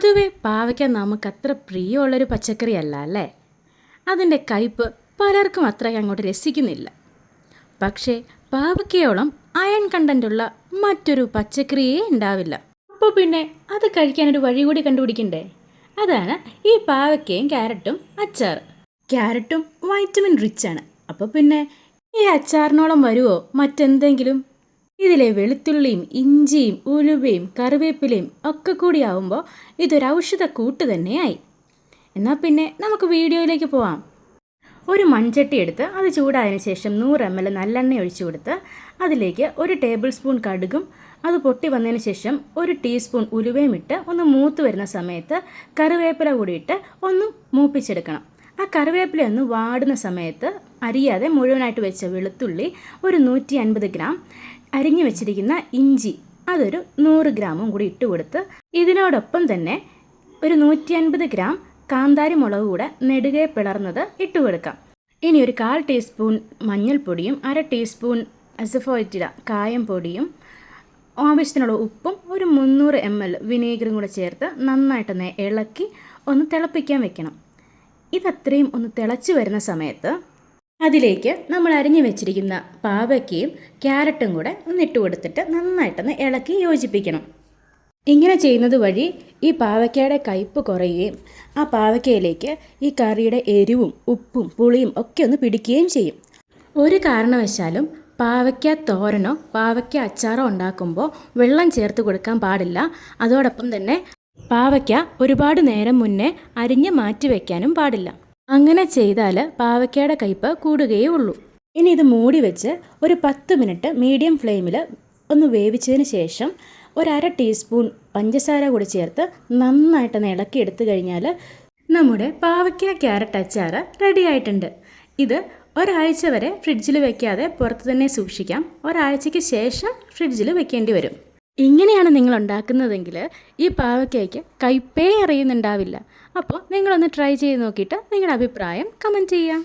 പൊതുവെ പാവയ്ക്ക നമുക്കത്ര പ്രിയമുള്ളൊരു പച്ചക്കറിയല്ല അല്ലേ? അതിൻ്റെ കയ്പ്പ് പലർക്കും അത്ര അങ്ങോട്ട് രസിക്കുന്നില്ല. പക്ഷേ പാവയ്ക്കയോളം അയൺ കണ്ടൻ്റുള്ള മറ്റൊരു പച്ചക്കറിയേ ഉണ്ടാവില്ല. അപ്പോൾ പിന്നെ അത് കഴിക്കാനൊരു വഴി കൂടി കണ്ടുപിടിക്കണ്ടേ? അതാണ് ഈ പാവയ്ക്കയും ക്യാരറ്റും അച്ചാർ. ക്യാരറ്റും വൈറ്റമിൻ റിച്ച് ആണ്. അപ്പോൾ പിന്നെ ഈ അച്ചാറിനോളം വരുമോ മറ്റെന്തെങ്കിലും? ഇതിലെ വെളുത്തുള്ളിയും ഇഞ്ചിയും ഉലുവയും കറിവേപ്പിലയും ഒക്കെ കൂടി ആവുമ്പോൾ ഇതൊരു ഔഷധ കൂട്ട് തന്നെയായി. എന്നാൽ പിന്നെ നമുക്ക് വീഡിയോയിലേക്ക് പോവാം. ഒരു മൺചട്ടി എടുത്ത് അത് ചൂടായതിനു ശേഷം 100 ml നല്ലെണ്ണ ഒഴിച്ചു കൊടുത്ത് അതിലേക്ക് 1 ടേബിൾ സ്പൂൺ കടുകും അത് പൊട്ടി വന്നതിന് ശേഷം 1 ടീസ്പൂൺ ഉലുവയും ഇട്ട് ഒന്ന് മൂത്ത് വരുന്ന സമയത്ത് കറിവേപ്പില കൂടി ഇട്ട് ഒന്ന് മൂപ്പിച്ചെടുക്കണം. ആ കറിവേപ്പില ഒന്ന് വാടുന്ന സമയത്ത് അരിയാതെ മുഴുവനായിട്ട് വെച്ച വെളുത്തുള്ളി ഒരു 150 ഗ്രാം, അരിഞ്ഞു വെച്ചിരിക്കുന്ന ഇഞ്ചി അതൊരു 100 ഗ്രാമും കൂടി ഇട്ട് കൊടുത്ത് ഇതിനോടൊപ്പം തന്നെ ഒരു 150 ഗ്രാം കാന്താരി മുളക് കൂടെ നെടുകെ പിളർന്നത് ഇട്ട് കൊടുക്കാം. ഇനി ഒരു 1/4 ടീസ്പൂൺ മഞ്ഞൾപ്പൊടിയും 1/2 ടീസ്പൂൺ അസഫോയിറ്റില കായം പൊടിയും ആവശ്യത്തിനുള്ള ഉപ്പും ഒരു 300 ml വിനീഗറും കൂടെ ചേർത്ത് നന്നായിട്ടൊന്ന് ഇളക്കി ഒന്ന് തിളപ്പിക്കാൻ വെക്കണം. ഇതത്രയും ഒന്ന് തിളച്ച് വരുന്ന സമയത്ത് അതിലേക്ക് നമ്മൾ അരിഞ്ഞു വെച്ചിരിക്കുന്ന പാവയ്ക്കയും ക്യാരറ്റും കൂടെ ഒന്നിട്ട് കൊടുത്തിട്ട് നന്നായിട്ടൊന്ന് ഇളക്കി യോജിപ്പിക്കണം. ഇങ്ങനെ ചെയ്യുന്നത് വഴി ഈ പാവയ്ക്കയുടെ കയ്പ്പ് കുറയുകയും ആ പാവയ്ക്കയിലേക്ക് ഈ കറിയുടെ എരിവും ഉപ്പും പുളിയും ഒക്കെ ഒന്ന് പിടിക്കുകയും ചെയ്യും. ഒരു കാരണവശാലും പാവയ്ക്ക തോരനോ പാവയ്ക്ക അച്ചാറോ ഉണ്ടാക്കുമ്പോൾ വെള്ളം ചേർത്ത് കൊടുക്കാൻ പാടില്ല. അതോടൊപ്പം തന്നെ പാവയ്ക്ക ഒരുപാട് നേരം മുന്നേ അരിഞ്ഞ് മാറ്റി വയ്ക്കാനും പാടില്ല. അങ്ങനെ ചെയ്താൽ പാവയ്ക്കയുടെ കയ്പ്പ് കൂടുകയേ ഉള്ളൂ. ഇനി ഇത് മൂടി വെച്ച് ഒരു 10 മിനിറ്റ് മീഡിയം ഫ്ലെയിമിൽ ഒന്ന് വേവിച്ചതിന് ശേഷം ഒരു 1/2 ടീസ്പൂൺ പഞ്ചസാര കൂടി ചേർത്ത് നന്നായിട്ടൊന്ന് ഇളക്കി എടുത്തു കഴിഞ്ഞാൽ നമ്മുടെ പാവയ്ക്ക ക്യാരറ്റ് അച്ചാർ റെഡി ആയിട്ടുണ്ട്. ഇത് ഒരാഴ്ച വരെ ഫ്രിഡ്ജിൽ വെക്കാതെ പുറത്ത് തന്നെ സൂക്ഷിക്കാം. ഒരാഴ്ചയ്ക്ക് ശേഷം ഫ്രിഡ്ജിൽ വെക്കേണ്ടി വരും. ഇങ്ങനെയാണ് നിങ്ങൾ ഉണ്ടാക്കുന്നതെങ്കിൽ ഈ പാവയ്ക്കയ്ക്ക് കയ്പേ അറിയുന്നുണ്ടാവില്ല. അപ്പോൾ നിങ്ങളൊന്ന് ട്രൈ ചെയ്ത് നോക്കിയിട്ട് നിങ്ങളുടെ അഭിപ്രായം കമൻറ്റ് ചെയ്യാം.